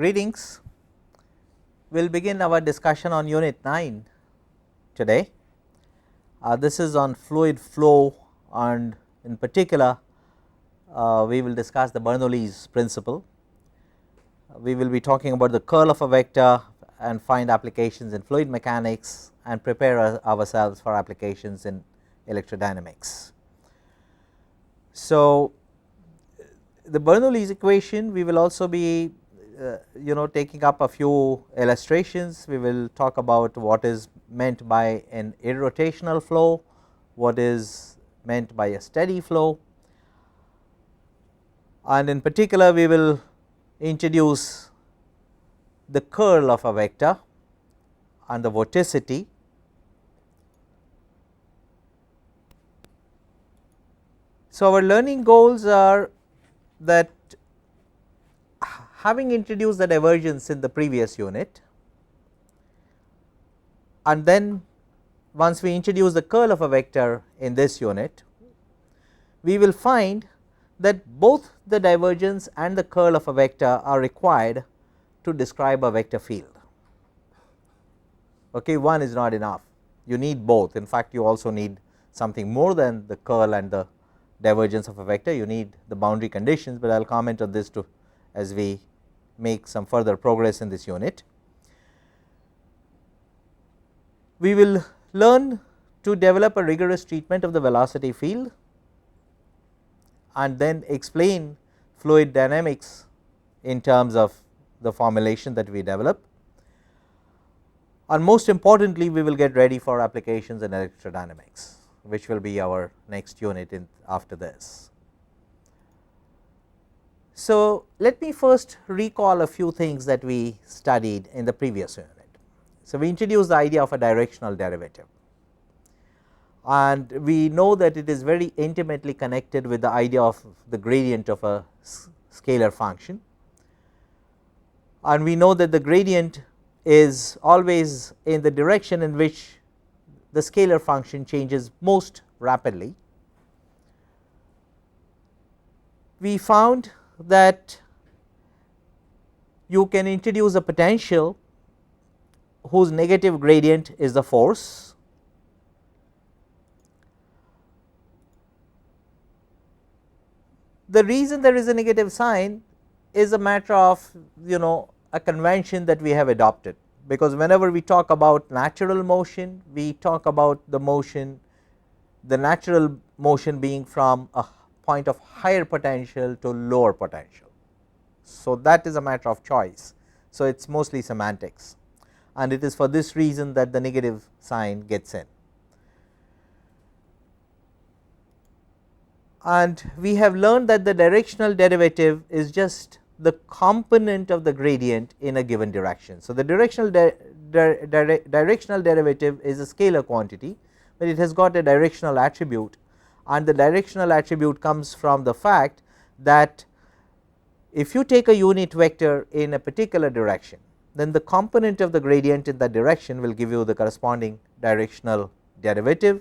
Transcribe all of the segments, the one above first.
Greetings. We will begin our discussion on Unit 9 today. This is on fluid flow, and in particular we will discuss the Bernoulli's principle. We will be talking about the curl of a vector and find applications in fluid mechanics and prepare ourselves for applications in electrodynamics. So, the Bernoulli's equation, we will also be taking up a few illustrations. We will talk about what is meant by an irrotational flow, what is meant by a steady flow, and in particular we will introduce the curl of a vector and the vorticity. So, our learning goals are that, having introduced the divergence in the previous unit, and then once we introduce the curl of a vector in this unit, we will find that both the divergence and the curl of a vector are required to describe a vector field. Okay, one is not enough, you need both. In fact, you also need something more than the curl and the divergence of a vector, you need the boundary conditions, but I will comment on this too as we make some further progress in this unit. We will learn to develop a rigorous treatment of the velocity field and then explain fluid dynamics in terms of the formulation that we develop, and most importantly we will get ready for applications in electrodynamics, which will be our next unit after this. So, let me first recall a few things that we studied in the previous unit. So, we introduced the idea of a directional derivative, and we know that it is very intimately connected with the idea of the gradient of a scalar function, and we know that the gradient is always in the direction in which the scalar function changes most rapidly. We found that you can introduce a potential whose negative gradient is the force, the reason there is a negative sign is a matter of a convention that we have adopted, because whenever we talk about natural motion, we talk about the motion, the natural motion being from a point of higher potential to lower potential. So, that is a matter of choice. So, it is mostly semantics, and it is for this reason that the negative sign gets in. And we have learned that the directional derivative is just the component of the gradient in a given direction. So, the directional derivative is a scalar quantity, but it has got a directional attribute, and the directional attribute comes from the fact that if you take a unit vector in a particular direction, then the component of the gradient in that direction will give you the corresponding directional derivative.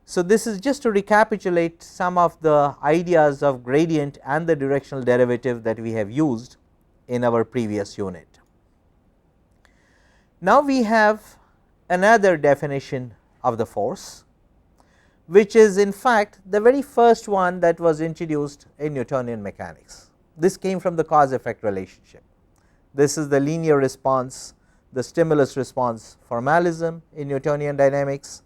So, this is just to recapitulate some of the ideas of gradient and the directional derivative that we have used in our previous unit. Now, we have another definition of the force, which is in fact the very first one that was introduced in Newtonian mechanics. This came from the cause effect relationship. This is the linear response, the stimulus response formalism in Newtonian dynamics,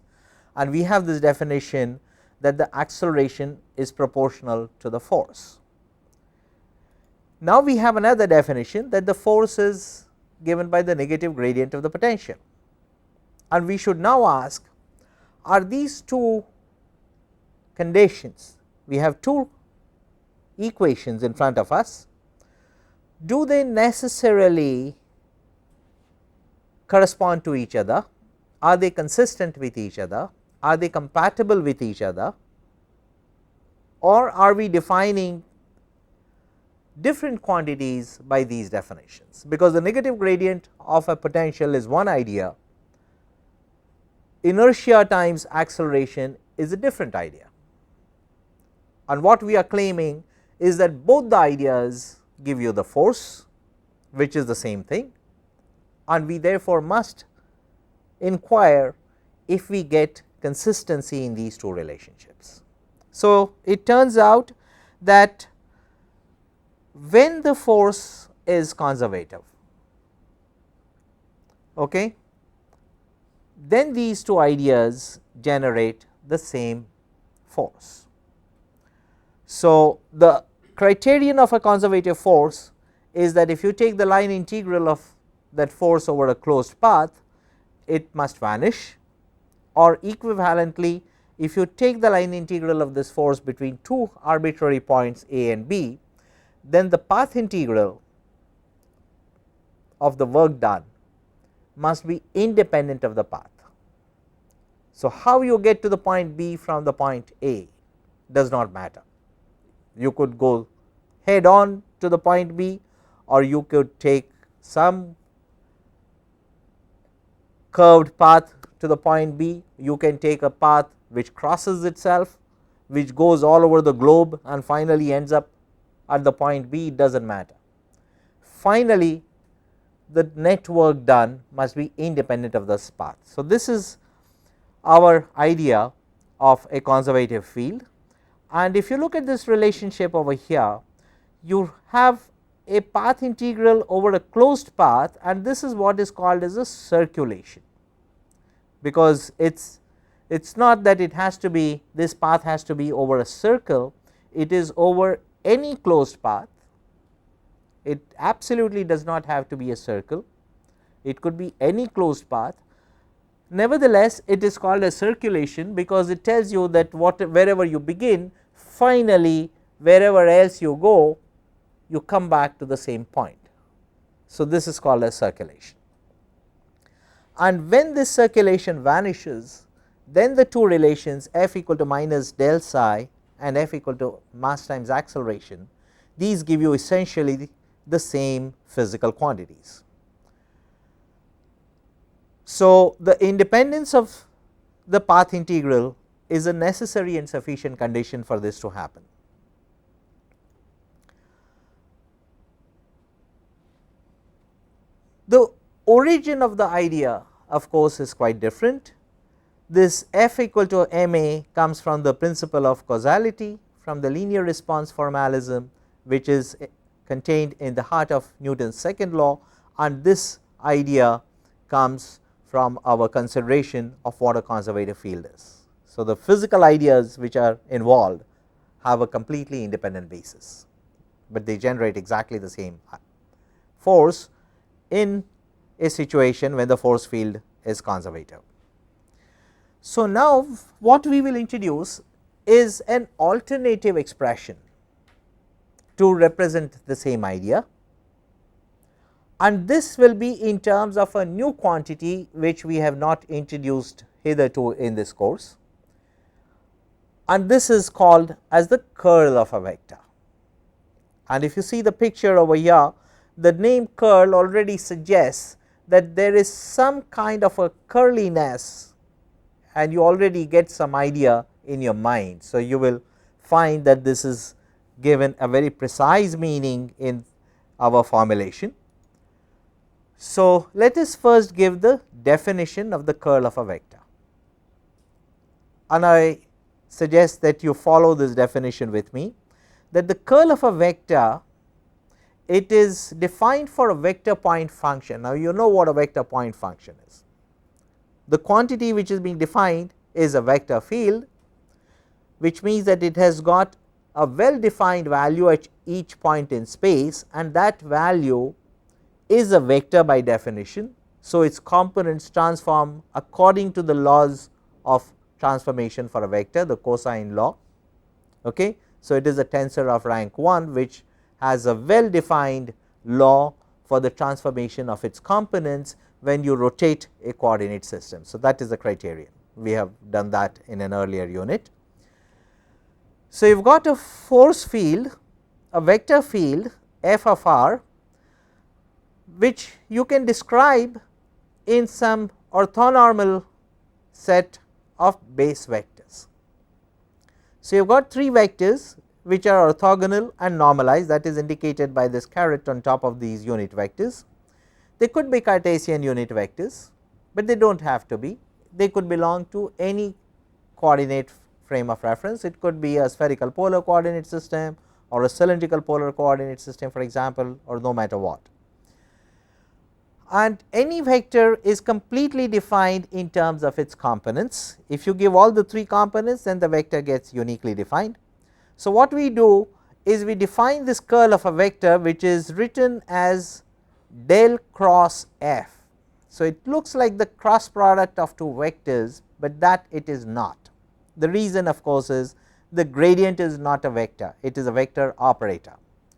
and we have this definition that the acceleration is proportional to the force. Now, we have another definition that the force is given by the negative gradient of the potential, and we should now ask, are these two conditions, we have two equations in front of us, do they necessarily correspond to each other? Are they consistent with each other? Are they compatible with each other, or are we defining different quantities by these definitions? Because the negative gradient of a potential is one idea, inertia times acceleration is a different idea, and what we are claiming is that both the ideas give you the force which is the same thing, and we therefore must inquire if we get consistency in these two relationships. So, it turns out that when the force is conservative, okay, then these two ideas generate the same force. So, the criterion of a conservative force is that if you take the line integral of that force over a closed path, it must vanish, or equivalently if you take the line integral of this force between two arbitrary points A and B, then the path integral of the work done must be independent of the path. So, how you get to the point B from the point A does not matter. You could go head on to the point B, or you could take some curved path to the point B. You can take a path which crosses itself, which goes all over the globe and finally ends up at the point B, it does not matter. Finally, the net work done must be independent of this path. So, this is our idea of a conservative field, and if you look at this relationship over here, you have a path integral over a closed path, and this is what is called as a circulation, because it is not that it has to be, this path has to be over a circle, it is over any closed path. It absolutely does not have to be a circle, it could be any closed path. Nevertheless, it is called a circulation because it tells you that wherever you begin, finally wherever else you go, you come back to the same point. So, this is called a circulation, and when this circulation vanishes, then the two relations f equal to minus del psi and f equal to mass times acceleration, these give you essentially the same physical quantities. So, the independence of the path integral is a necessary and sufficient condition for this to happen. The origin of the idea of course is quite different. This f equal to ma comes from the principle of causality, from the linear response formalism, which is contained in the heart of Newton's second law, and this idea comes from our consideration of what a conservative field is. So, the physical ideas which are involved have a completely independent basis, but they generate exactly the same force in a situation when the force field is conservative. So, now what we will introduce is an alternative expression to represent the same idea, and this will be in terms of a new quantity which we have not introduced hitherto in this course, and this is called as the curl of a vector. And if you see the picture over here, the name curl already suggests that there is some kind of a curliness, and you already get some idea in your mind. So, you will find that this is given a very precise meaning in our formulation. So, let us first give the definition of the curl of a vector, and I suggest that you follow this definition with me, that the curl of a vector, it is defined for a vector point function. Now, you know what a vector point function is. The quantity which is being defined is a vector field, which means that it has got a well defined value at each point in space, and that value is a vector by definition. So, its components transform according to the laws of transformation for a vector, the cosine law. Okay. So, it is a tensor of rank 1 which has a well defined law for the transformation of its components when you rotate a coordinate system. So, that is the criterion. We have done that in an earlier unit. So, you have got a force field, a vector field f of r, which you can describe in some orthonormal set of base vectors. So, you have got three vectors which are orthogonal and normalized, that is indicated by this caret on top of these unit vectors. They could be Cartesian unit vectors, but they do not have to be. They could belong to any coordinate frame of reference. It could be a spherical polar coordinate system or a cylindrical polar coordinate system, for example, or no matter what. And any vector is completely defined in terms of its components. If you give all the 3 components, then the vector gets uniquely defined. So, what we do is we define this curl of a vector, which is written as del cross f. So, it looks like the cross product of 2 vectors, but that it is not. The reason, of course, is the gradient is not a vector, it is a vector operator.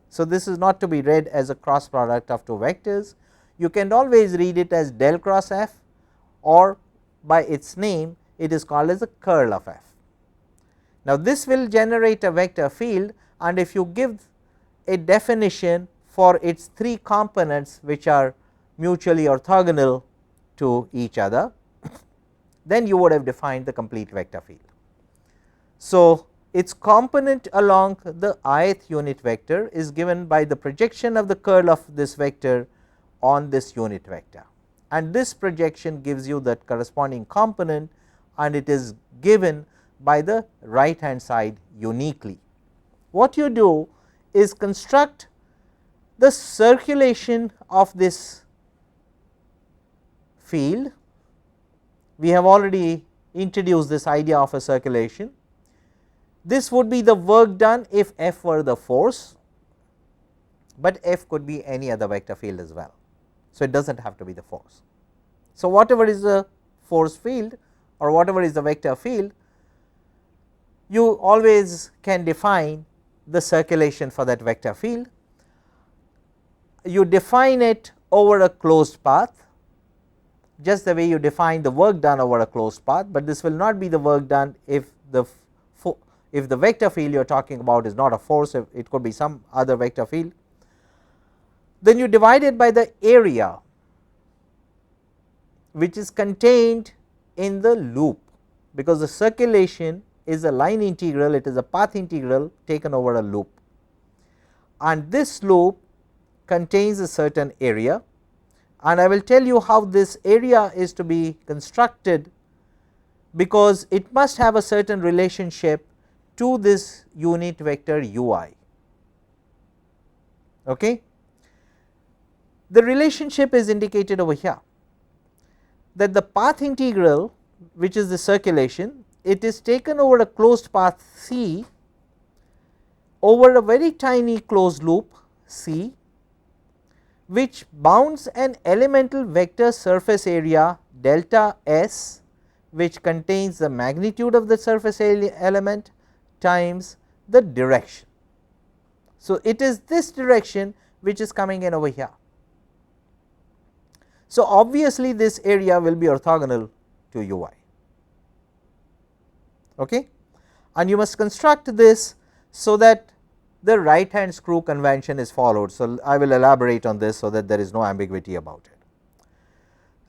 So, this is not to be read as a cross product of 2 vectors. You can always read it as del cross f, or by its name it is called as a curl of f. Now, this will generate a vector field, and if you give a definition for its 3 components which are mutually orthogonal to each other, then you would have defined the complete vector field. So, its component along the ith unit vector is given by the projection of the curl of this vector on this unit vector, and this projection gives you that corresponding component, and it is given by the right hand side uniquely. What you do is construct the circulation of this field. We have already introduced this idea of a circulation. This would be the work done if f were the force, but f could be any other vector field as well. So, it does not have to be the force. So, whatever is the force field or whatever is the vector field, you always can define the circulation for that vector field. You define it over a closed path, just the way you define the work done over a closed path, but this will not be the work done if the vector field you are talking about is not a force, it could be some other vector field. Then you divide it by the area which is contained in the loop, because the circulation is a line integral, it is a path integral taken over a loop, and this loop contains a certain area, and I will tell you how this area is to be constructed, because it must have a certain relationship to this unit vector ui. Okay. The relationship is indicated over here, that the path integral, which is the circulation, it is taken over a closed path C over a very tiny closed loop C, which bounds an elemental vector surface area delta S, which contains the magnitude of the surface element times the direction. So, it is this direction which is coming in over here. So, obviously, this area will be orthogonal to ui, okay? And you must construct this so that the right hand screw convention is followed. So, I will elaborate on this so that there is no ambiguity about it.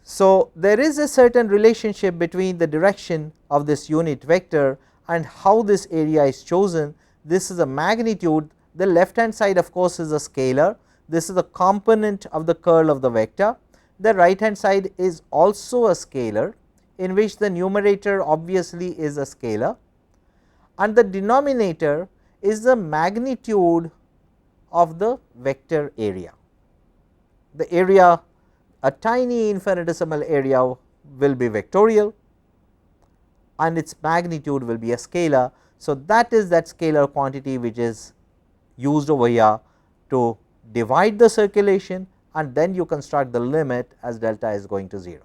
So, there is a certain relationship between the direction of this unit vector and how this area is chosen. This is a magnitude, the left hand side of course is a scalar, this is a component of the curl of the vector. The right hand side is also a scalar, in which the numerator obviously is a scalar, and the denominator is the magnitude of the vector area. The area, a tiny infinitesimal area, will be vectorial and its magnitude will be a scalar. So, that is that scalar quantity which is used over here to divide the circulation, and then you construct the limit as delta is going to 0.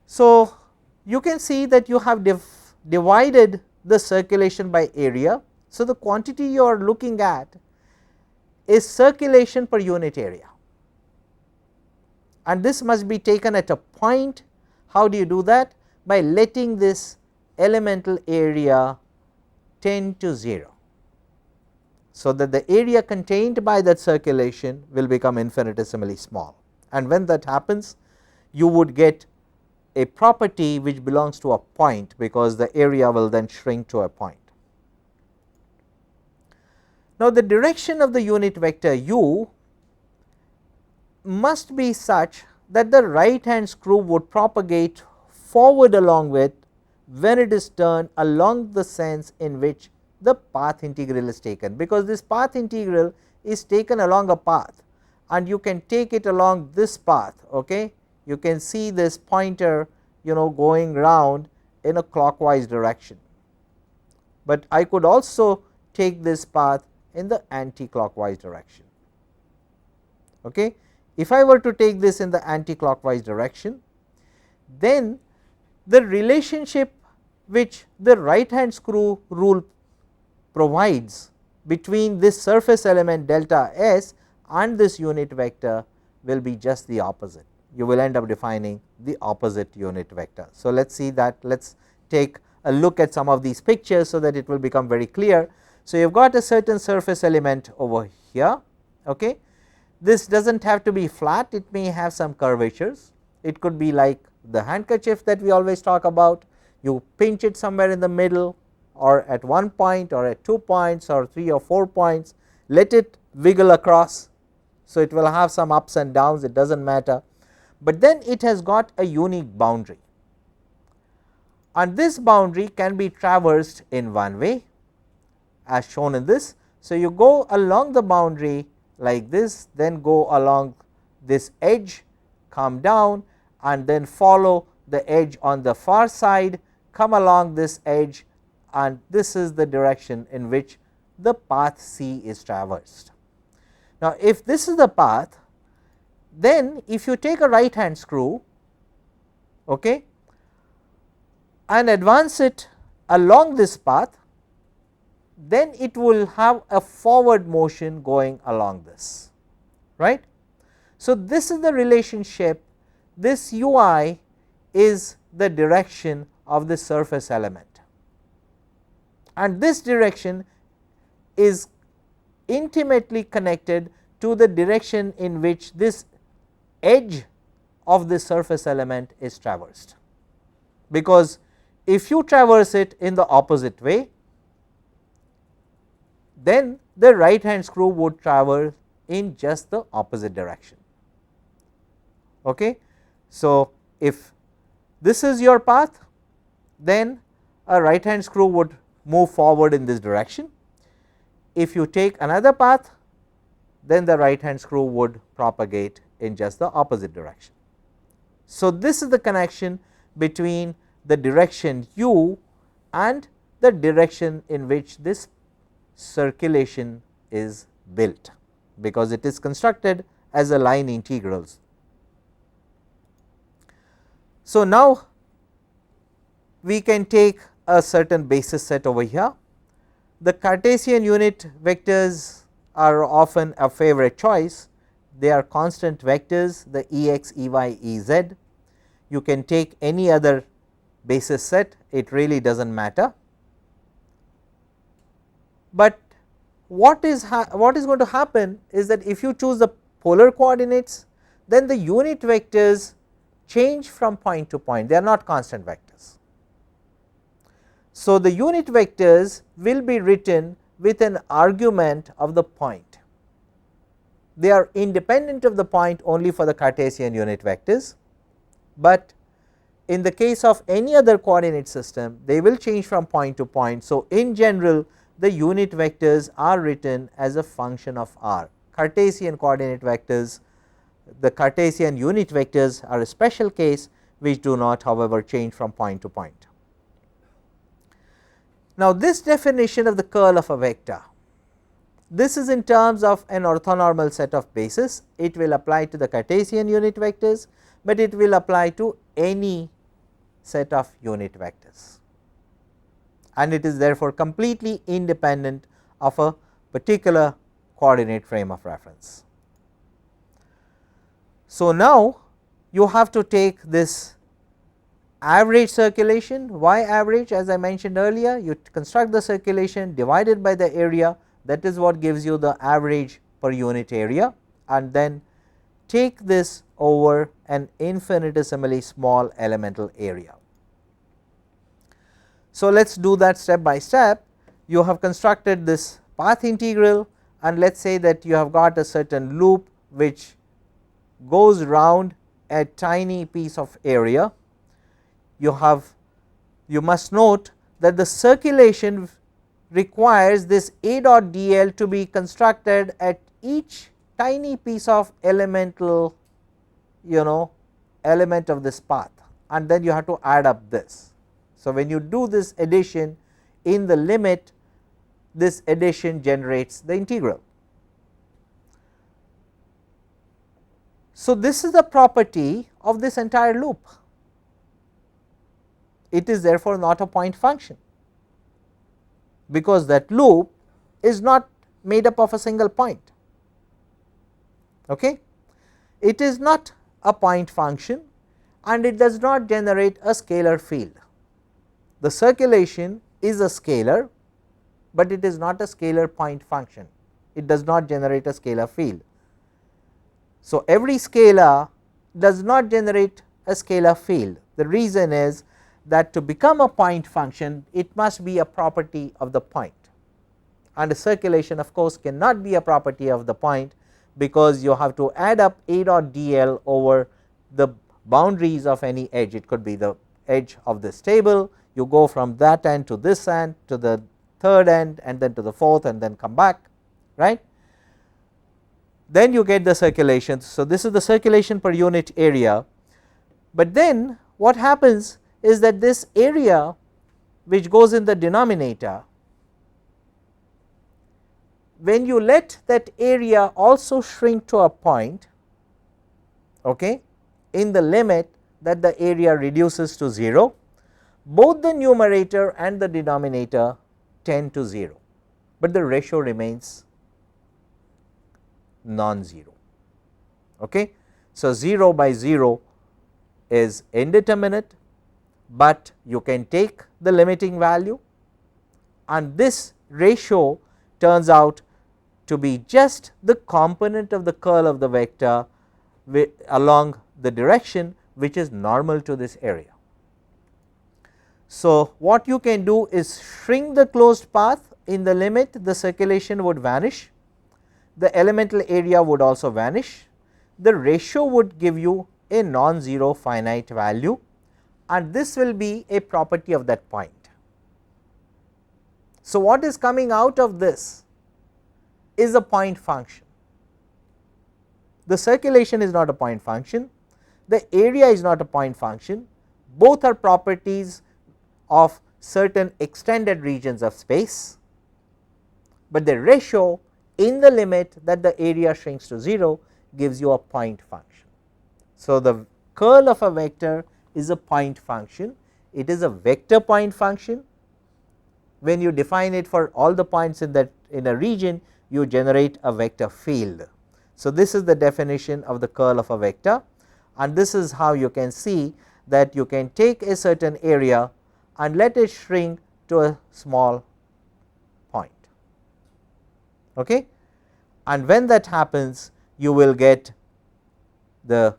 So, you can see that you have divided the circulation by area. So, the quantity you are looking at is circulation per unit area, and this must be taken at a point. How do you do that? By letting this elemental area tend to 0. So, that the area contained by that circulation will become infinitesimally small, and when that happens you would get a property which belongs to a point, because the area will then shrink to a point. Now, the direction of the unit vector u must be such that the right hand screw would propagate forward along with when it is turned along the sense in which the path integral is taken, because this path integral is taken along a path and you can take it along this path. Okay. You can see this pointer going round in a clockwise direction, but I could also take this path in the anti-clockwise direction. Okay. If I were to take this in the anti-clockwise direction, then the relationship which the right hand screw rule provides between this surface element delta s and this unit vector will be just the opposite. You will end up defining the opposite unit vector. So, let us see that. Let us take a look at some of these pictures, so that it will become very clear. So, you have got a certain surface element over here. Okay. This does not have to be flat, it may have some curvatures. It could be like the handkerchief that we always talk about. You pinch it somewhere in the middle, or at one point, or at 2 points, or 3 or 4 points, let it wiggle across. So, it will have some ups and downs, it does not matter, but then it has got a unique boundary, and this boundary can be traversed in one way as shown in this. So, you go along the boundary like this, then go along this edge, come down, and then follow the edge on the far side, come along this edge, and this is the direction in which the path C is traversed. Now, if this is the path, then if you take a right hand screw, okay, and advance it along this path, then it will have a forward motion going along this, right. So, this is the relationship, this ui is the direction of the surface element, and this direction is intimately connected to the direction in which this edge of the surface element is traversed, because if you traverse it in the opposite way, then the right hand screw would traverse in just the opposite direction. Okay. So, if this is your path, then a right hand screw would move forward in this direction. If you take another path, then the right hand screw would propagate in just the opposite direction. So, this is the connection between the direction u and the direction in which this circulation is built, because it is constructed as a line integrals. So, now we can take a certain basis set over here. The Cartesian unit vectors are often a favorite choice. They are constant vectors, the Ex, Ey, Ez. You can take any other basis set, it really does not matter. But what is going to happen is that if you choose the polar coordinates, then the unit vectors change from point to point, they are not constant vectors. So, the unit vectors will be written with an argument of the point. They are independent of the point only for the Cartesian unit vectors, but in the case of any other coordinate system, they will change from point to point. So, in general, the unit vectors are written as a function of r. Cartesian coordinate vectors, the Cartesian unit vectors are a special case which do not, however, change from point to point. Now, this definition of the curl of a vector, this is in terms of an orthonormal set of bases. It will apply to the Cartesian unit vectors, but it will apply to any set of unit vectors, and it is therefore completely independent of a particular coordinate frame of reference. So, now you have to take this average circulation, y average, as I mentioned earlier, you construct the circulation divided by the area, that is what gives you the average per unit area, and then take this over an infinitesimally small elemental area. So, let us do that step by step. You have constructed this path integral, and let us say that you have got a certain loop which goes round a tiny piece of area, you must note that the circulation requires this A dot dl to be constructed at each tiny piece of elemental element of this path, and then you have to add up this. So, when you do this addition in the limit, this addition generates the integral. So, this is the property of this entire loop. It is therefore not a point function, because that loop is not made up of a single point. Okay? It is not a point function and it does not generate a scalar field. The circulation is a scalar, but it is not a scalar point function. It does not generate a scalar field. So, every scalar does not generate a scalar field. The reason is that to become a point function, it must be a property of the point, and a circulation of course cannot be a property of the point, because you have to add up A dot dl over the boundaries of any edge. It could be the edge of this table, you go from that end to this end to the third end and then to the fourth and then come back, right. Then you get the circulation. So, this is the circulation per unit area, but then what happens is that this area which goes in the denominator, when you let that area also shrink to a point, okay, in the limit that the area reduces to 0, both the numerator and the denominator tend to 0, but the ratio remains non-zero. Okay. So, 0 by 0 is indeterminate, but you can take the limiting value, and this ratio turns out to be just the component of the curl of the vector along the direction which is normal to this area. So, what you can do is shrink the closed path. In the limit, the circulation would vanish, the elemental area would also vanish, the ratio would give you a non-zero finite value, and this will be a property of that point. So, what is coming out of this is a point function. The circulation is not a point function, the area is not a point function, both are properties of certain extended regions of space, but the ratio in the limit that the area shrinks to 0 gives you a point function. So, the curl of a vector is a point function, it is a vector point function. When you define it for all the points in a region, you generate a vector field. So, this is the definition of the curl of a vector, and this is how you can see that you can take a certain area and let it shrink to a small point. Okay? And when that happens, you will get the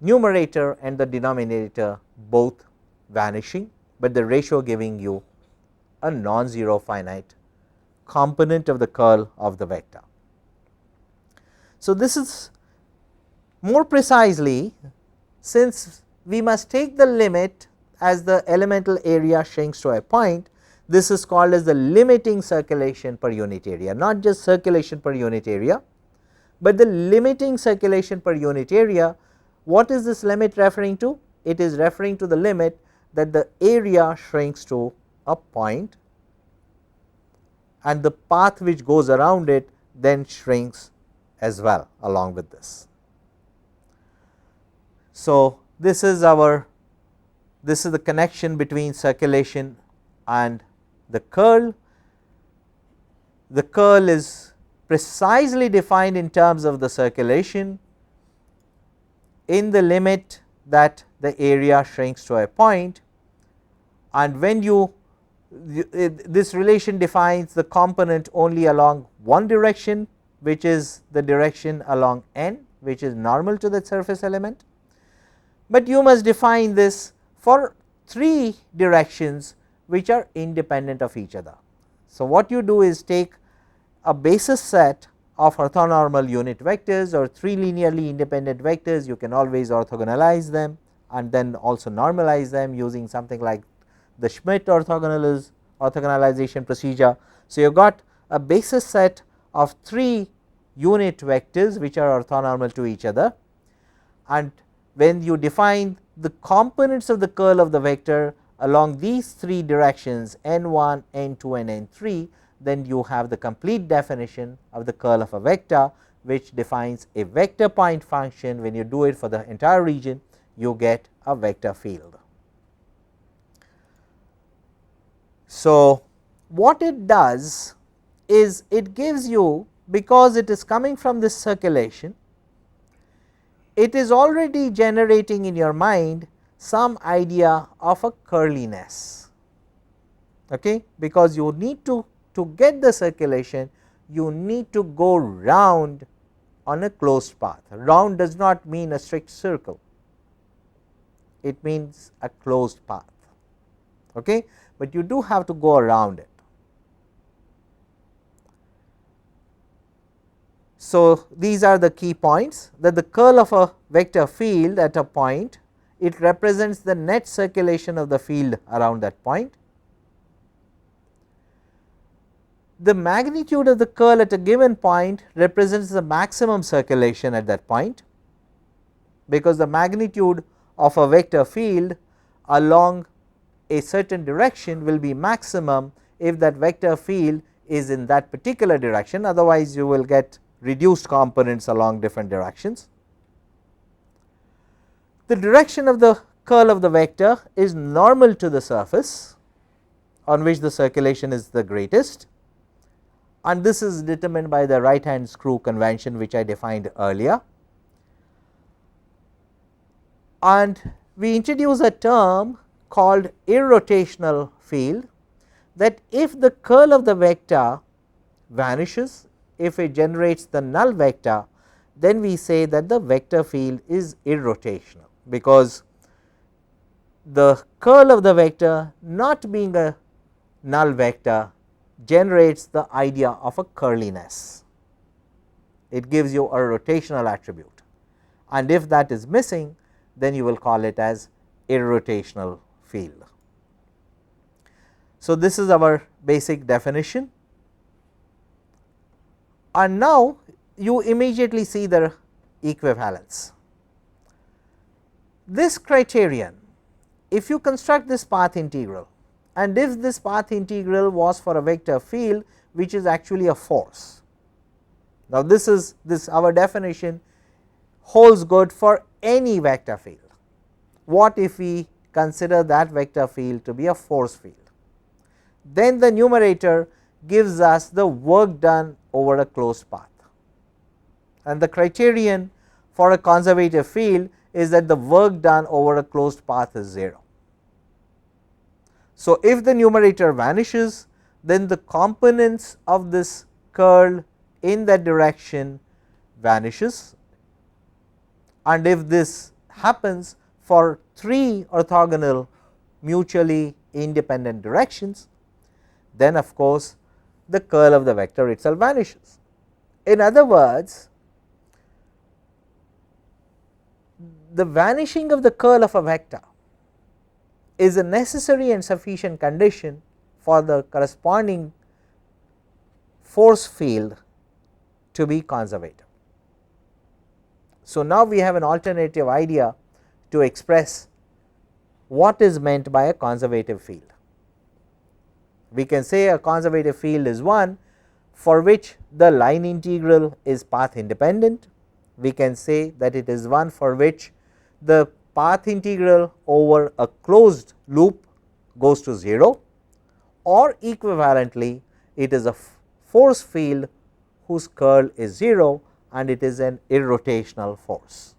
numerator and the denominator both vanishing, but the ratio giving you a non-zero finite component of the curl of the vector. So, this is more precisely, since we must take the limit as the elemental area shrinks to a point, this is called as the limiting circulation per unit area, not just circulation per unit area, but the limiting circulation per unit area. What is this limit referring to? It is referring to the limit that the area shrinks to a point and the path which goes around it then shrinks as well along with this. So, this is the connection between circulation and the curl. The curl is precisely defined in terms of the circulation in the limit that the area shrinks to a point, and when this relation defines the component only along one direction, which is the direction along n, which is normal to the surface element, but you must define this for 3 directions which are independent of each other. So, what you do is take a basis set of orthonormal unit vectors or 3 linearly independent vectors. You can always orthogonalize them and then also normalize them using something like the Schmidt orthogonalization procedure. So, you got a basis set of 3 unit vectors which are orthonormal to each other, and when you define the components of the curl of the vector along these 3 directions n1, n2 and n3, then you have the complete definition of the curl of a vector, which defines a vector point function. When you do it for the entire region, you get a vector field. So, what it does is it gives you, because it is coming from this circulation, it is already generating in your mind some idea of a curliness, okay? Because you need to get the circulation, you need to go round on a closed path. Round does not mean a strict circle, it means a closed path, okay? But you do have to go around it. So, these are the key points, that the curl of a vector field at a point, it represents the net circulation of the field around that point. The magnitude of the curl at a given point represents the maximum circulation at that point, because the magnitude of a vector field along a certain direction will be maximum if that vector field is in that particular direction, otherwise you will get reduced components along different directions. The direction of the curl of the vector is normal to the surface on which the circulation is the greatest, and this is determined by the right hand screw convention which I defined earlier. And we introduce a term called irrotational field, that if the curl of the vector vanishes, if it generates the null vector, then we say that the vector field is irrotational, because the curl of the vector not being a null vector generates the idea of a curliness. It gives you a rotational attribute, and if that is missing, then you will call it as irrotational field. So, this is our basic definition, and now you immediately see the equivalence. This criterion, if you construct this path integral, and if this path integral was for a vector field which is actually a force. Now, this our definition holds good for any vector field. What if we consider that vector field to be a force field? Then the numerator gives us the work done over a closed path, and the criterion for a conservative field is that the work done over a closed path is 0. So, if the numerator vanishes, then the components of this curl in that direction vanishes, and if this happens for 3 orthogonal mutually independent directions, then of course, the curl of the vector itself vanishes. In other words, the vanishing of the curl of a vector is a necessary and sufficient condition for the corresponding force field to be conservative. So, now we have an alternative idea to express what is meant by a conservative field. We can say a conservative field is one for which the line integral is path independent. We can say that it is one for which the path integral over a closed loop goes to 0, or equivalently it is a force field whose curl is 0 and it is an irrotational force.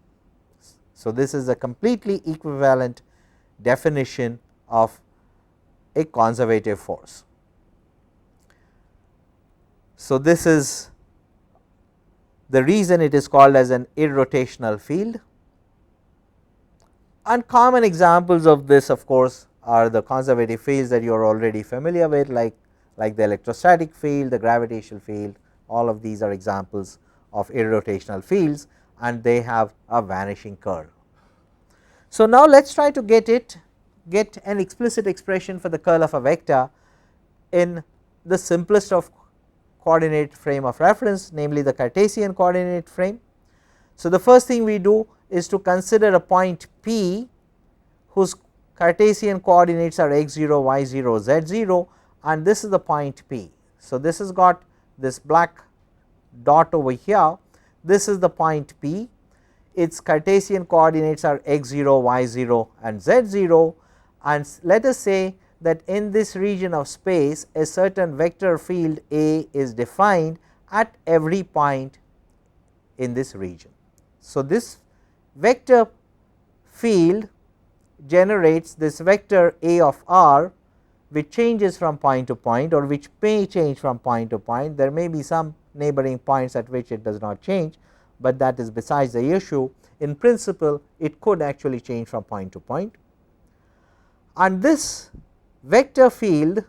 So, this is a completely equivalent definition of a conservative force. So, this is the reason it is called as an irrotational field, and common examples of this of course are the conservative fields that you are already familiar with, like the electrostatic field, the gravitational field, all of these are examples of irrotational fields and they have a vanishing curl. So, now let us try to get an explicit expression for the curl of a vector in the simplest of coordinate frame of reference, namely the Cartesian coordinate frame. So, the first thing we do is to consider a point P whose Cartesian coordinates are x 0, y 0, z 0, and this is the point P. So, this has got this black dot over here, this is the point P, its Cartesian coordinates are x 0, y 0 and z 0, and let us say that in this region of space a certain vector field A is defined at every point in this region. So, this vector field generates this vector A of r, which changes from point to point or which may change from point to point. There may be some neighboring points at which it does not change, but that is besides the issue. In principle, it could actually change from point to point, and this vector field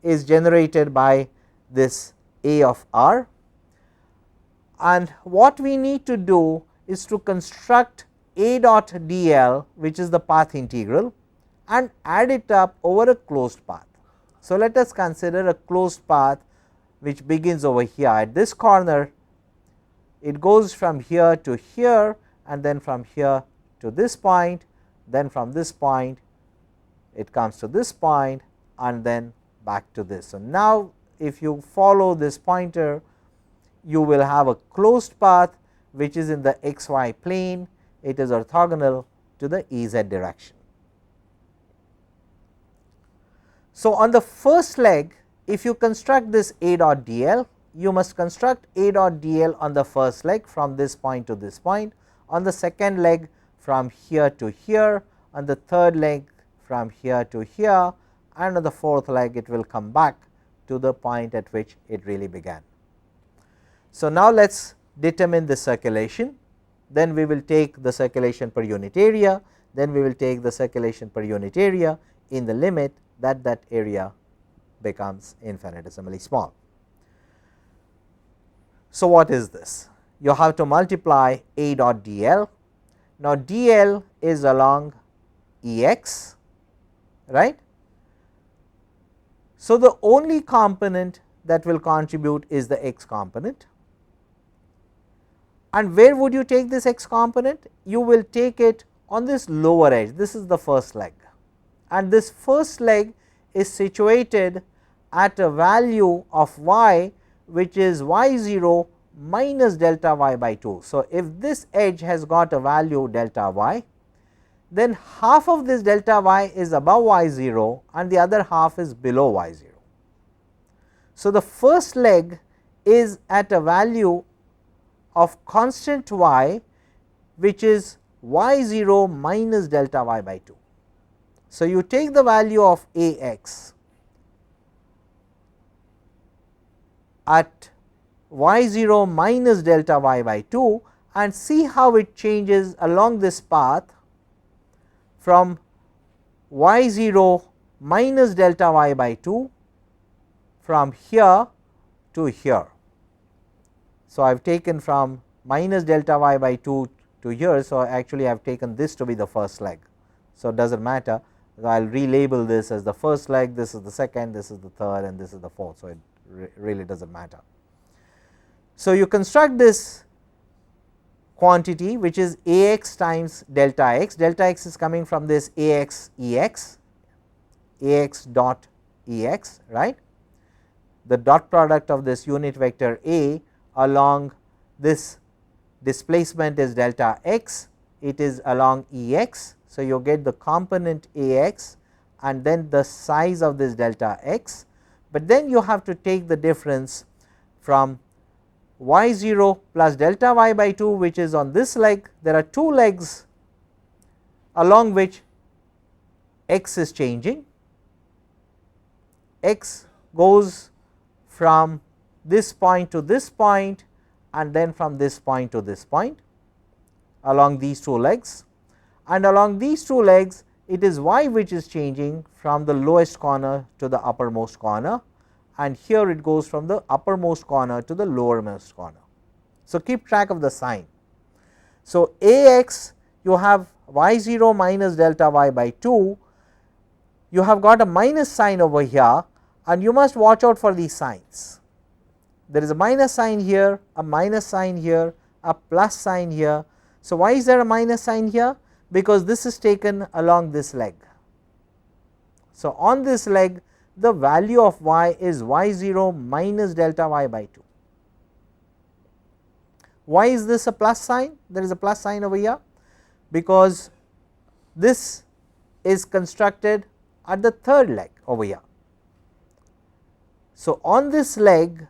is generated by this A of r, and what we need to do is to construct A dot dl, which is the path integral, and add it up over a closed path. So, let us consider a closed path which begins over here at this corner, it goes from here to here and then from here to this point, then from this point it comes to this point and then back to this. So, now if you follow this pointer, you will have a closed path which is in the xy plane, it is orthogonal to the Ez direction. So, on the first leg, if you construct this A dot dl, you must construct A dot dl on the first leg from this point to this point, on the second leg from here to here, on the third leg from here to here, and on the fourth leg it will come back to the point at which it really began. So, now let us determine the circulation, then we will take the circulation per unit area, then we will take the circulation per unit area in the limit that that area becomes infinitesimally small. So, what is this? You have to multiply A dot dl. Now, dl is along Ex, right. So, the only component that will contribute is the x component, and where would you take this x component? You will take it on this lower edge, this is the first leg, and this first leg is situated at a value of y which is y 0 minus delta y by 2. So, if this edge has got a value delta y, then half of this delta y is above y 0 and the other half is below y 0. So, the first leg is at a value of constant y which is y 0 minus delta y by 2. So, you take the value of A x at y 0 minus delta y by 2 and see how it changes along this path from y 0 minus delta y by 2 from here to here. So, I have taken from minus delta y by 2 to here. So, actually I have taken this to be the first leg. So, it does not matter, I will relabel this as the first leg, this is the second, this is the third and this is the fourth. So, it really does not matter. So, you construct this quantity which is A x times delta x is coming from this A x dot E x, right. The dot product of this unit vector A along this displacement is delta x, it is along E x. So, you get the component A x and then the size of this delta x, but then you have to take the difference from y 0 plus delta y by 2 which is on this leg. There are two legs along which x is changing, x goes from this point to this point and then from this point to this point along these two legs, and along these two legs it is y which is changing from the lowest corner to the uppermost corner, and here it goes from the uppermost corner to the lowermost corner. So, keep track of the sign. So, Ax you have y 0 minus delta y by 2, you have got a minus sign over here and you must watch out for these signs. There is a minus sign here, a minus sign here, a plus sign here. So, why is there a minus sign here? Because this is taken along this leg. So, on this leg the value of y is y 0 minus delta y by 2. Why is this a plus sign? There is a plus sign over here because this is constructed at the third leg over here. So, on this leg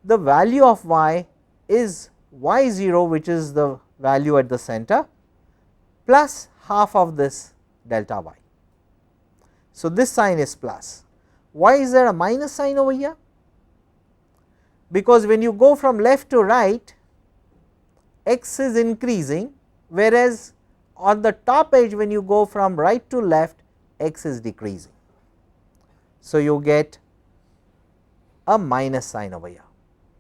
the value of y is y 0, which is the value at the center, plus half of this delta y. So, this sign is plus. Why is there a minus sign over here? Because when you go from left to right, x is increasing, whereas on the top edge when you go from right to left, x is decreasing. So, you get a minus sign over here.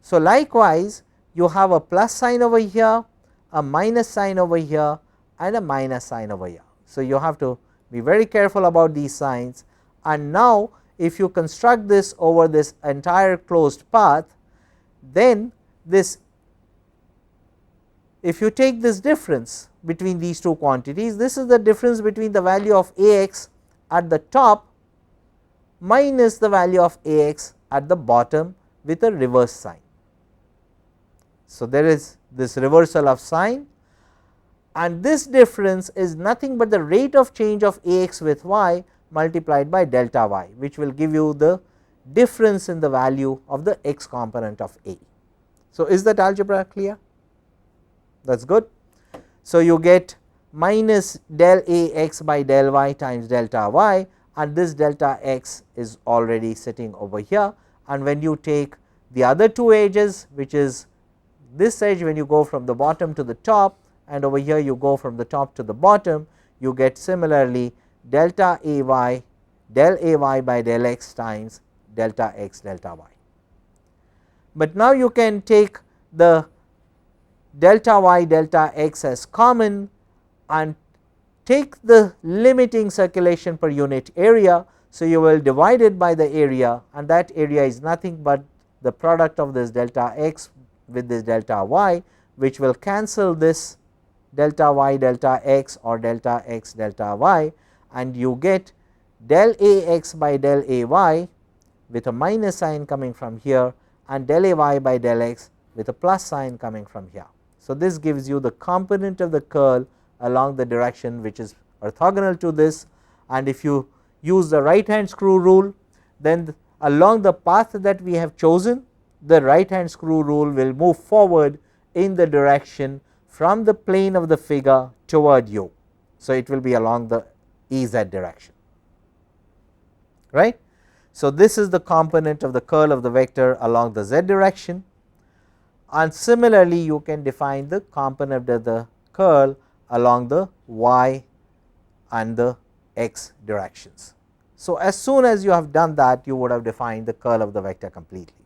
So, likewise you have a plus sign over here, a minus sign over here and a minus sign over here. So, you have to be very careful about these signs, and now if you construct this over this entire closed path, then this, if you take this difference between these two quantities, this is the difference between the value of Ax at the top minus the value of Ax at the bottom with a reverse sign. So, there is this reversal of sign, and this difference is nothing but the rate of change of Ax with y multiplied by delta y, which will give you the difference in the value of the x component of A. So, is that algebra clear? That is good. So, you get minus del Ax by del y times delta y, and this delta x is already sitting over here, and when you take the other two edges, which is this edge when you go from the bottom to the top, and over here you go from the top to the bottom, you get similarly delta Ay del Ay by del x times delta x delta y. But now you can take the delta y delta x as common and take the limiting circulation per unit area. So, you will divide it by the area, and that area is nothing but the product of this delta x with this delta y, which will cancel this delta y delta x or delta x delta y, and you get del Ax by del Ay with a minus sign coming from here and del Ay by del x with a plus sign coming from here. So, this gives you the component of the curl along the direction which is orthogonal to this, and if you use the right hand screw rule, then along the path that we have chosen, the right hand screw rule will move forward in the direction from the plane of the figure toward you. So, it will be along the Ez direction, right. So, this is the component of the curl of the vector along the z direction, and similarly you can define the component of the curl along the y and the x directions. So, as soon as you have done that, you would have defined the curl of the vector completely.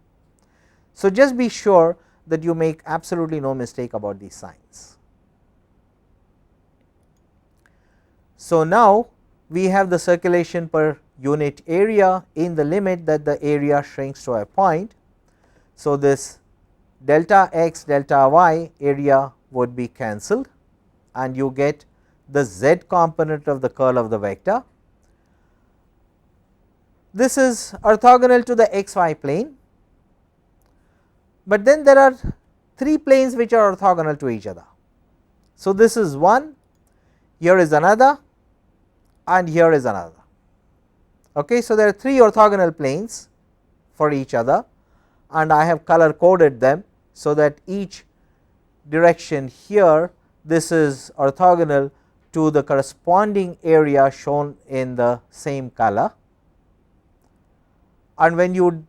So, just be sure that you make absolutely no mistake about these signs. So, now we have the circulation per unit area in the limit that the area shrinks to a point. So, this delta x delta y area would be cancelled, and you get the z component of the curl of the vector. This is orthogonal to the xy plane, but then there are three planes which are orthogonal to each other. So, this is one, here is another, and here is another. Okay. So, there are three orthogonal planes for each other, and I have color coded them. So, that each direction here, this is orthogonal to the corresponding area shown in the same color, and when you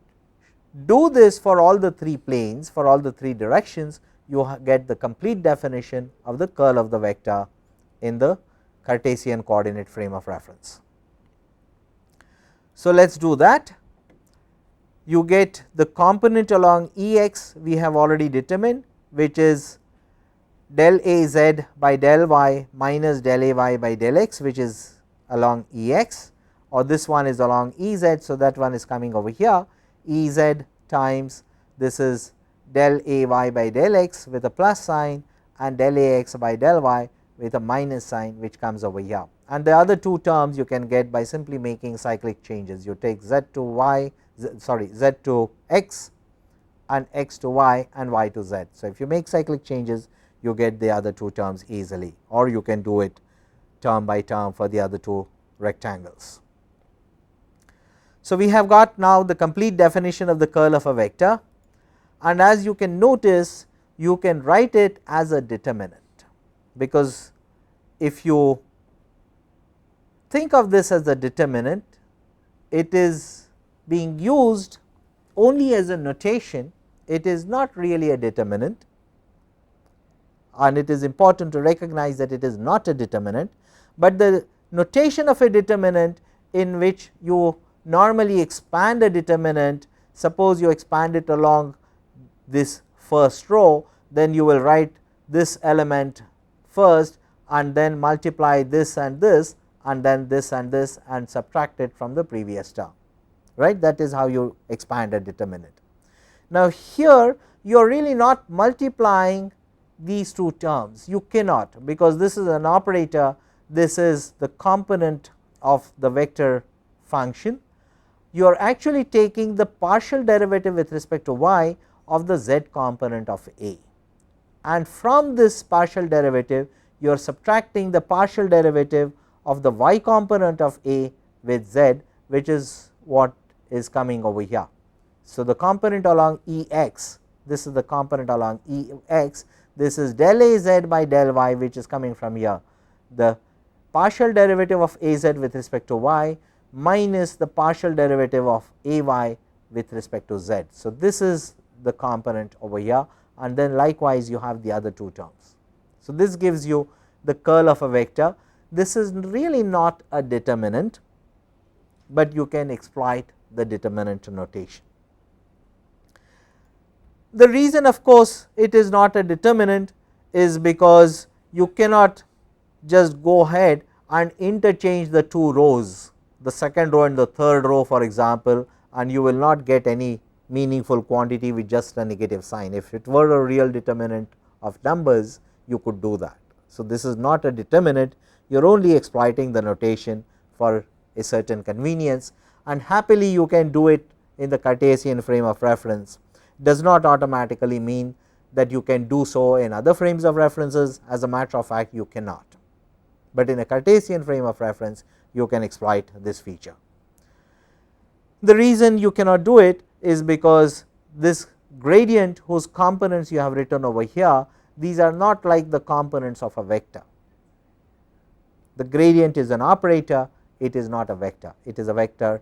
do this for all the three planes, for all the three directions, you get the complete definition of the curl of the vector in the Cartesian coordinate frame of reference. So, let us do that. you get the component along E x we have already determined, which is del A z by del y minus del A y by del x, which is along E x, or this one is along E z. So, that one is coming over here, E z times this is del A y by del x with a plus sign, and del A x by del y with a minus sign, which comes over here. And the other two terms you can get by simply making cyclic changes. You take z to y, z to x and x to y and y to z. So, if you make cyclic changes, you get the other two terms easily, or you can do it term by term for the other two rectangles. So, we have got now the complete definition of the curl of a vector, and as you can notice, you can write it as a determinant, because if you think of this as a determinant, it is being used only as a notation. It is not really a determinant, and it is important to recognize that it is not a determinant, but the notation of a determinant in which you normally expand a determinant. Suppose you expand it along this first row, then you will write this element first and then multiply this and this, and then this and this, and subtract it from the previous term, right. That is how you expand a determinant. Now, here you are really not multiplying these two terms, you cannot, because this is an operator, this is the component of the vector function. You are actually taking the partial derivative with respect to y of the z component of A, and from this partial derivative you are subtracting the partial derivative of the y component of A with z, which is what is coming over here. So, the component along E x, this is the component along E x, this is del A z by del y, which is coming from here, the partial derivative of A z with respect to y minus the partial derivative of A y with respect to z. So, this is the component over here, and then likewise you have the other two terms. So, this gives you the curl of a vector. This is really not a determinant, but you can exploit the determinant notation. The reason, of course, it is not a determinant is because you cannot just go ahead and interchange the two rows, the second row and the third row, for example, and you will not get any meaningful quantity with just a negative sign. If it were a real determinant of numbers, you could do that. So, this is not a determinant, you are only exploiting the notation for a certain convenience, and happily you can do it in the Cartesian frame of reference. Does not automatically mean that you can do so in other frames of references. As a matter of fact, you cannot, but in a Cartesian frame of reference you can exploit this feature. The reason you cannot do it is because this gradient whose components you have written over here, these are not like the components of a vector. The gradient is an operator, it is not a vector, it is a vector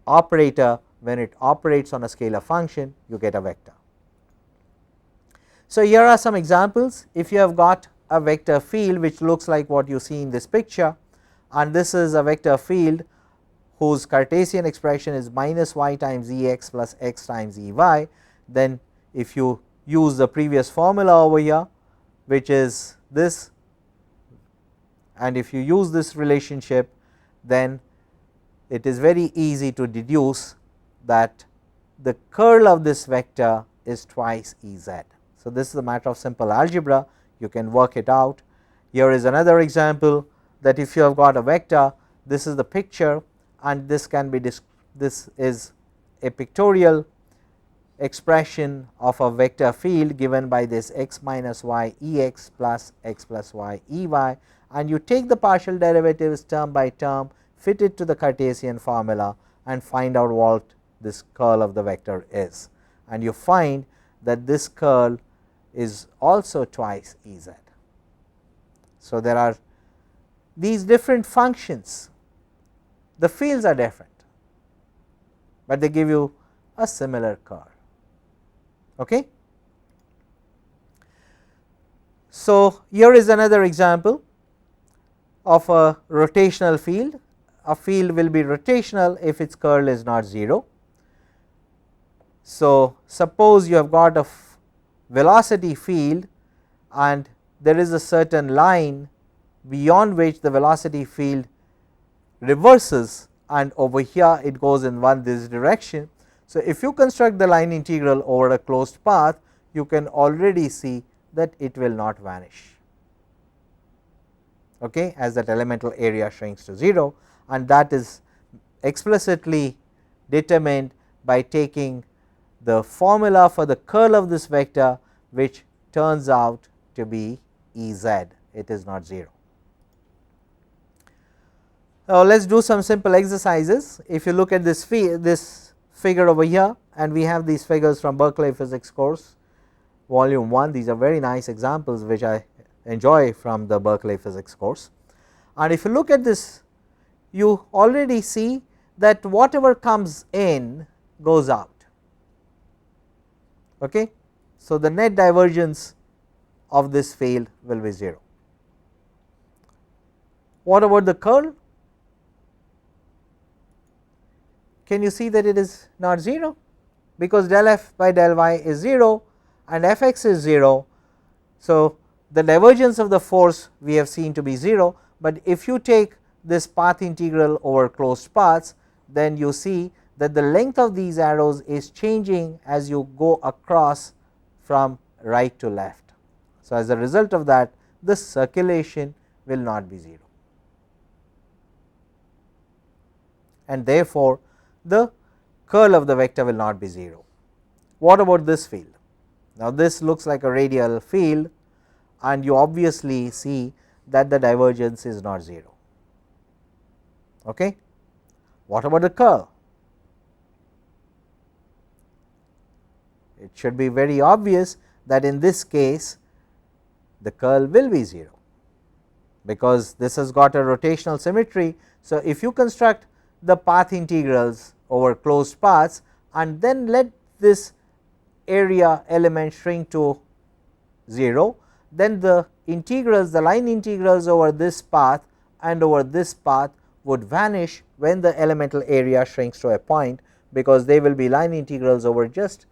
operator. When it operates on a scalar function, you get a vector. So, here are some examples. If you have got a vector field which looks like what you see in this picture, and this is a vector field whose Cartesian expression is minus y times E x plus x times E y, then if you use the previous formula over here, which is this, and if you use this relationship, then it is very easy to deduce that the curl of this vector is twice E z. So, this is a matter of simple algebra, you can work it out. Here is another example, that if you have got a vector, this is the picture, and this can be this is a pictorial expression of a vector field given by this x minus y E x plus y E y, and you take the partial derivatives term by term, fit it to the Cartesian formula, and find out what this curl of the vector is, and you find that this curl is also twice E z. So, there are these different functions, the fields are different, but they give you a similar curl. Okay. So, here is another example of a rotational field. A field will be rotational if its curl is not 0. So, suppose you have got a velocity field and there is a certain line beyond which the velocity field reverses, and over here it goes in this direction. So, if you construct the line integral over a closed path, you can already see that it will not vanish, okay, as that elemental area shrinks to 0, and that is explicitly determined by taking the formula for the curl of this vector, which turns out to be E z, it is not 0. Now, let us do some simple exercises. If you look at this figure over here, and we have these figures from Berkeley physics course volume 1, these are very nice examples which I enjoy from the Berkeley physics course. And if you look at this, you already see that whatever comes in goes out. Okay. So, the net divergence of this field will be 0. What about the curl? Can you see that it is not 0, because del f by del y is 0 and f x is 0. So, the divergence of the force we have seen to be 0, but if you take this path integral over closed paths, then you see that the length of these arrows is changing as you go across from right to left. So, as a result of that, the circulation will not be 0, and therefore, the curl of the vector will not be 0. What about this field? Now, this looks like a radial field, and you obviously see that the divergence is not 0. Okay. What about the curl? It should be very obvious that in this case the curl will be 0, because this has got a rotational symmetry. So, if you construct the path integrals over closed paths and then let this area element shrink to 0, then the integrals, the line integrals over this path and over this path would vanish when the elemental area shrinks to a point, because they will be line integrals over just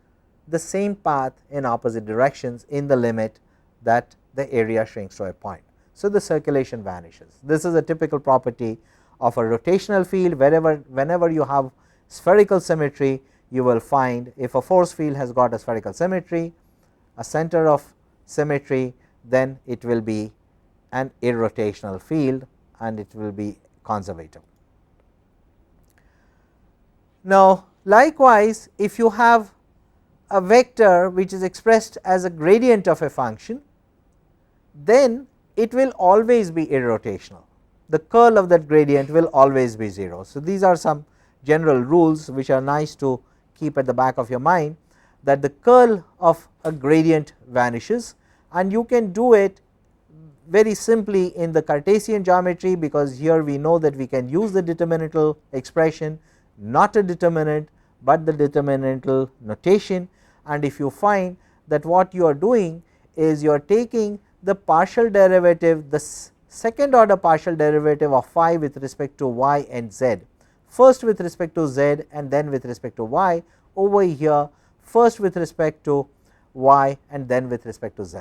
the same path in opposite directions in the limit that the area shrinks to a point. So, the circulation vanishes. This is a typical property of a rotational field. Whenever you have spherical symmetry, you will find if a force field has got a spherical symmetry, a center of symmetry, then it will be an irrotational field and it will be conservative. Now, likewise, if you have a vector which is expressed as a gradient of a function, then it will always be irrotational. The curl of that gradient will always be 0. So, these are some general rules which are nice to keep at the back of your mind, that the curl of a gradient vanishes, and you can do it very simply in the Cartesian geometry, because here we know that we can use the determinantal expression, not a determinant, but the determinantal notation. And if you find that what you are doing is you are taking the partial derivative, the second order partial derivative of phi with respect to y and z, first with respect to z and then with respect to y, over here first with respect to y and then with respect to z.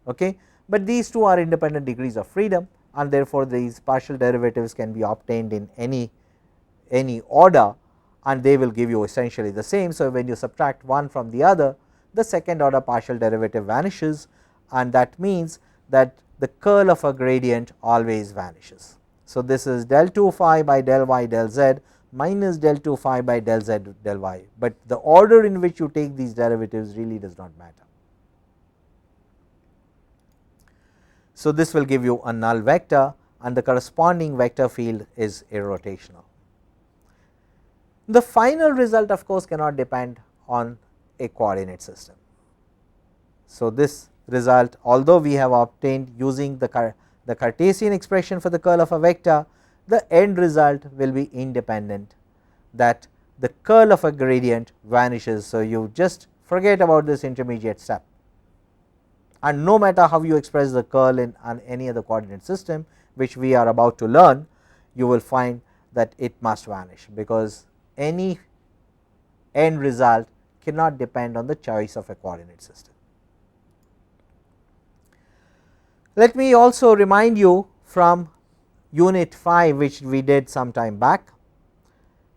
Okay. But these two are independent degrees of freedom, and therefore, these partial derivatives can be obtained in any order, and they will give you essentially the same. So, when you subtract one from the other, the second order partial derivative vanishes, and that means that the curl of a gradient always vanishes. So, this is del 2 phi by del y del z minus del 2 phi by del z del y, but the order in which you take these derivatives really does not matter. So, this will give you a null vector, and the corresponding vector field is irrotational. The final result of course cannot depend on a coordinate system. So, this result, although we have obtained using the Cartesian expression for the curl of a vector, the end result will be independent, that the curl of a gradient vanishes. So, you just forget about this intermediate step, and no matter how you express the curl in any other coordinate system which we are about to learn, you will find that it must vanish, because any end result cannot depend on the choice of a coordinate system. Let me also remind you from unit 5, which we did some time back,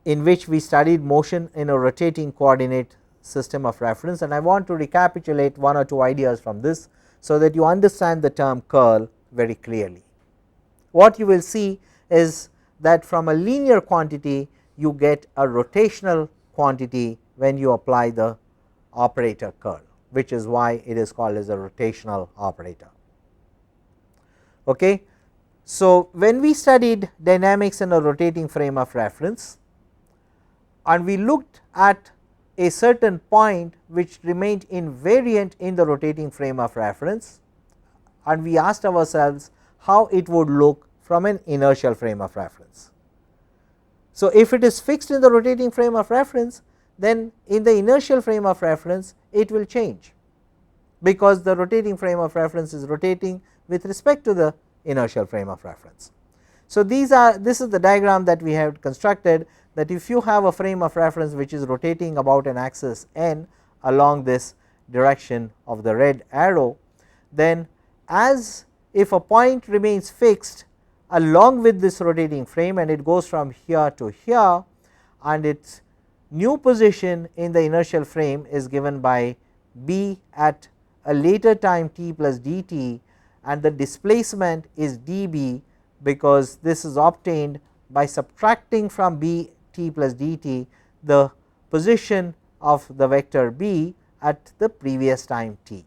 in which we studied motion in a rotating coordinate system of reference, and I want to recapitulate one or two ideas from this, so that you understand the term curl very clearly. What you will see is that from a linear quantity you get a rotational quantity when you apply the operator curl, which is why it is called as a rotational operator. Okay. So, when we studied dynamics in a rotating frame of reference and we looked at a certain point which remained invariant in the rotating frame of reference, and we asked ourselves how it would look from an inertial frame of reference. So, if it is fixed in the rotating frame of reference, then in the inertial frame of reference it will change, because the rotating frame of reference is rotating with respect to the inertial frame of reference. So, this is the diagram that we have constructed, that if you have a frame of reference which is rotating about an axis n along this direction of the red arrow, then as if a point remains fixed along with this rotating frame and it goes from here to here, and its new position in the inertial frame is given by b at a later time t plus dt, and the displacement is dB, because this is obtained by subtracting from b t plus dt the position of the vector b at the previous time t.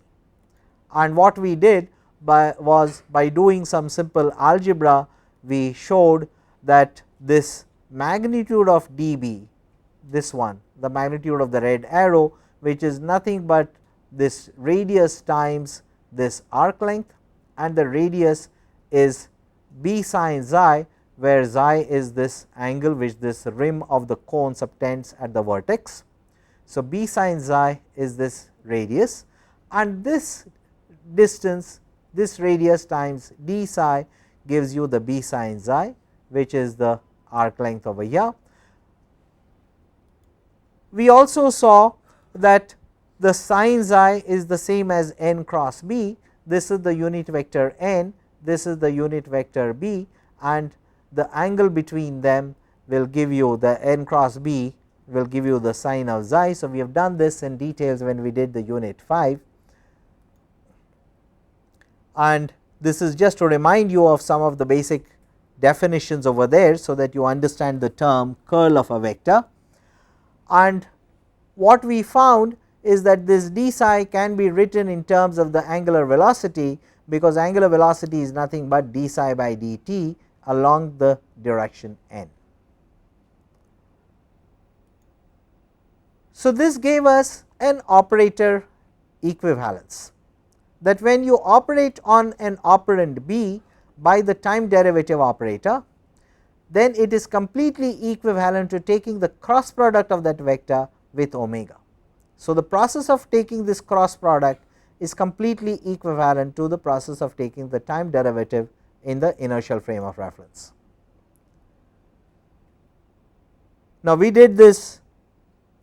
And what we did was by doing some simple algebra, we showed that this magnitude of dB, this one, the magnitude of the red arrow, which is nothing but this radius times this arc length, and the radius is b sin xi, where xi is this angle which this rim of the cone subtends at the vertex. So, b sin xi is this radius, and this distance, this radius times d psi gives you the b sin xi, which is the arc length over here. We also saw that the sin xi is the same as n cross b. This is the unit vector n, this is the unit vector b, and the angle between them will give you the n cross b will give you the sine of xi. So, we have done this in details when we did the unit 5, and this is just to remind you of some of the basic definitions over there, so that you understand the term curl of a vector. And what we found is that this d psi can be written in terms of the angular velocity, because angular velocity is nothing but d psi by dt along the direction n. So, this gave us an operator equivalence, that when you operate on an operand b by the time derivative operator, then it is completely equivalent to taking the cross product of that vector with omega. So, the process of taking this cross product is completely equivalent to the process of taking the time derivative in the inertial frame of reference. Now, we did this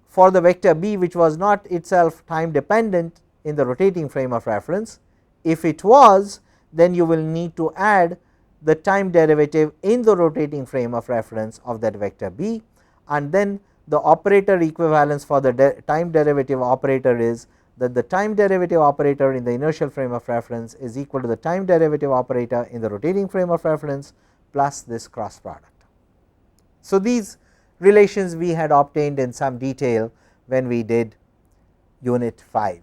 for the vector b, which was not itself time dependent in the rotating frame of reference. If it was, then you will need to add the time derivative in the rotating frame of reference of that vector b, and then the operator equivalence for the time derivative operator is that the time derivative operator in the inertial frame of reference is equal to the time derivative operator in the rotating frame of reference plus this cross product. So, these relations we had obtained in some detail when we did unit 5.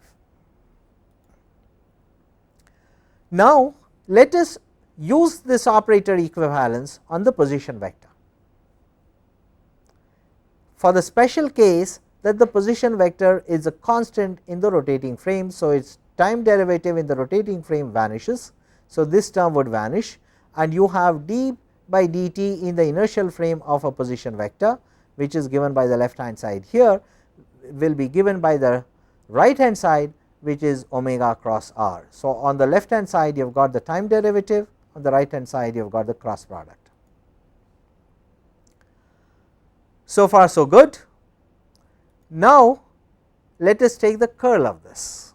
Now, let us use this operator equivalence on the position vector. For the special case that the position vector is a constant in the rotating frame. So, its time derivative in the rotating frame vanishes. So, this term would vanish, and you have d by dt in the inertial frame of a position vector, which is given by the left hand side here, will be given by the right hand side, which is omega cross r. So, on the left hand side you have got the time derivative, on the right hand side you have got the cross product. So far so good. Now, let us take the curl of this.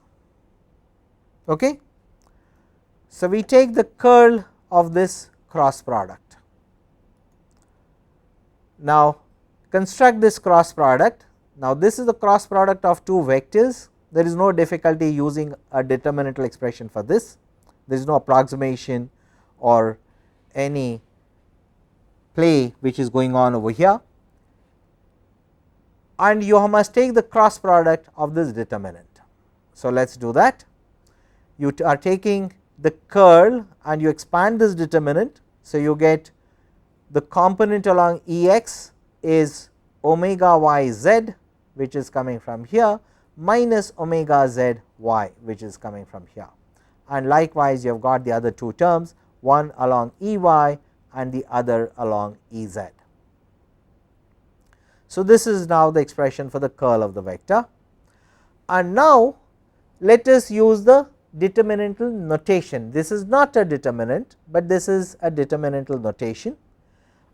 Okay. So, we take the curl of this cross product. Now, construct this cross product. Now, this is the cross product of two vectors. There is no difficulty using a determinantal expression for this. There is no approximation or any play which is going on over here, and you must take the cross product of this determinant. So, let us do that. You are taking the curl and you expand this determinant. So, you get the component along E x is omega y z, which is coming from here, minus omega z y, which is coming from here, and likewise you have got the other two terms, one along E y and the other along E z. So, this is now the expression for the curl of the vector, and now let us use the determinantal notation. This is not a determinant, but this is a determinantal notation,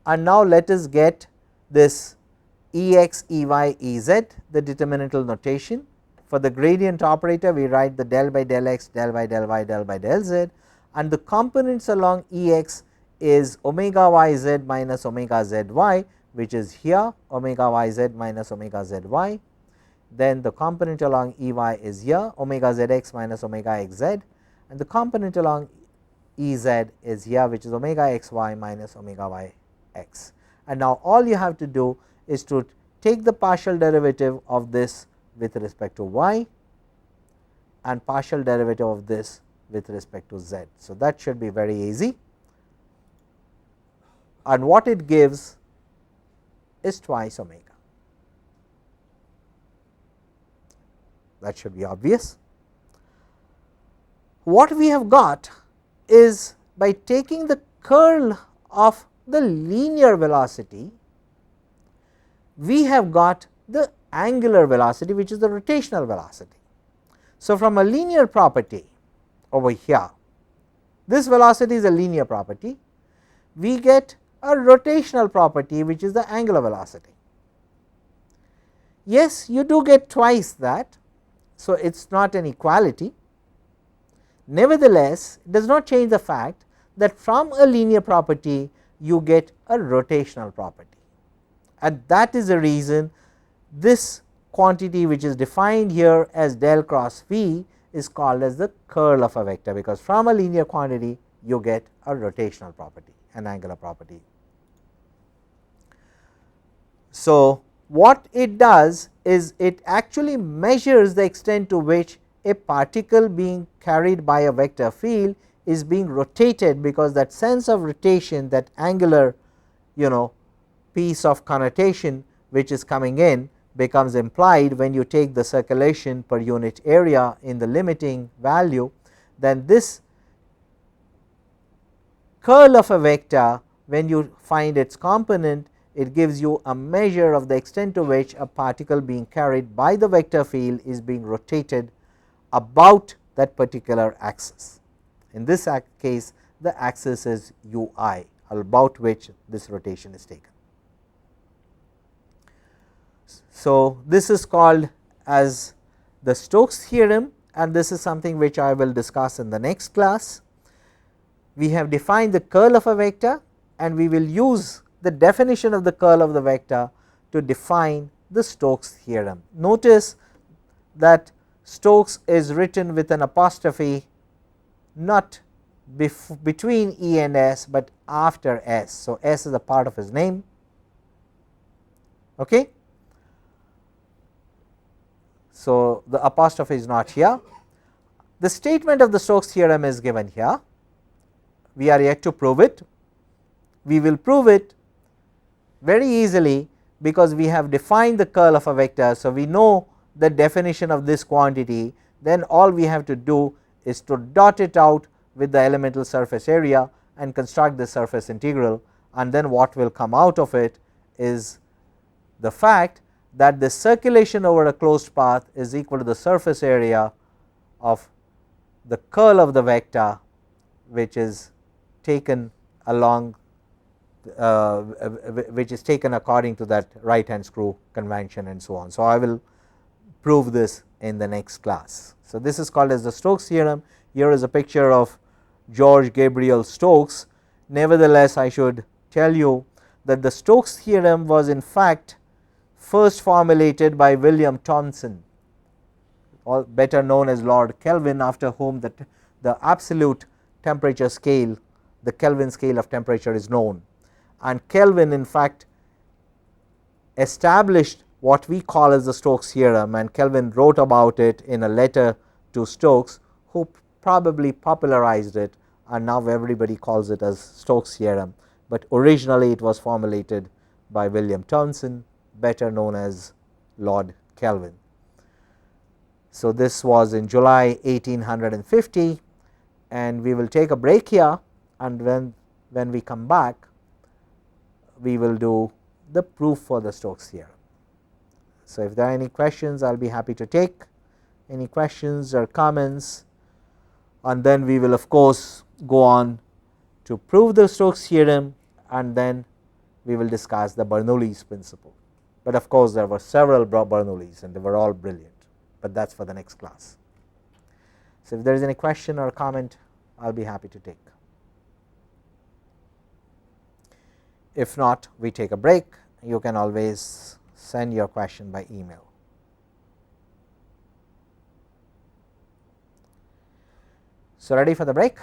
and now let us get this E x, E y, E z, the determinantal notation. For the gradient operator, we write the del by del x, del by del y, del by del z, and the components along E x is omega y z minus omega z y, which is here omega y z minus omega z y. Then the component along E y is here omega z x minus omega x z, and the component along E z is here, which is omega x y minus omega y x. And now all you have to do is to take the partial derivative of this with respect to y and partial derivative of this with respect to z. So, that should be very easy, and what it gives is twice omega. That should be obvious. What we have got is, by taking the curl of the linear velocity, we have got the angular velocity, which is the rotational velocity. So, from a linear property over here, this velocity is a linear property, we get a rotational property, which is the angular velocity. Yes, you do get twice that. So, it is not an equality. Nevertheless, it does not change the fact that from a linear property you get a rotational property, and that is the reason this quantity which is defined here as del cross v is called as the curl of a vector, because from a linear quantity you get a rotational property, an angular property. So, what it does is it actually measures the extent to which a particle being carried by a vector field is being rotated, because that sense of rotation, that angular piece of connotation which is coming in, becomes implied when you take the circulation per unit area in the limiting value. Then this curl of a vector, when you find its component, it gives you a measure of the extent to which a particle being carried by the vector field is being rotated about that particular axis. In this case, the axis is u I, about which this rotation is taken. So, this is called as the Stokes theorem, and this is something which I will discuss in the next class. We have defined the curl of a vector, and we will use the definition of the curl of the vector to define the Stokes theorem. Notice that Stokes is written with an apostrophe, not between E and S, but after S. So, S is a part of his name. Okay. So, the apostrophe is not here. The statement of the Stokes theorem is given here. We are yet to prove it. We will prove it very easily, because we have defined the curl of a vector. So, we know the definition of this quantity, then all we have to do is to dot it out with the elemental surface area and construct the surface integral, and then what will come out of it is the fact that the circulation over a closed path is equal to the surface area of the curl of the vector, which is taken along which is taken according to that right hand screw convention and so on. So, I will prove this in the next class. So, this is called as the Stokes theorem. Here is a picture of George Gabriel Stokes. Nevertheless, I should tell you that the Stokes theorem was in fact first formulated by William Thomson, or better known as Lord Kelvin, after whom the absolute temperature scale, the Kelvin scale of temperature, is known. And Kelvin in fact established what we call as the Stokes theorem, and Kelvin wrote about it in a letter to Stokes, who probably popularized it, and now everybody calls it as Stokes theorem, but originally it was formulated by William Thomson, better known as Lord Kelvin. So, this was in July 1850, and we will take a break here, and when we come back we will do the proof for the Stokes theorem. So, if there are any questions, I will be happy to take any questions or comments, and then we will of course go on to prove the Stokes theorem, and then we will discuss the Bernoulli's principle. But of course, there were several Bernoullis and they were all brilliant, but that is for the next class. So, if there is any question or comment, I will be happy to take. If not, we take a break. You can always send your question by email. So, ready for the break?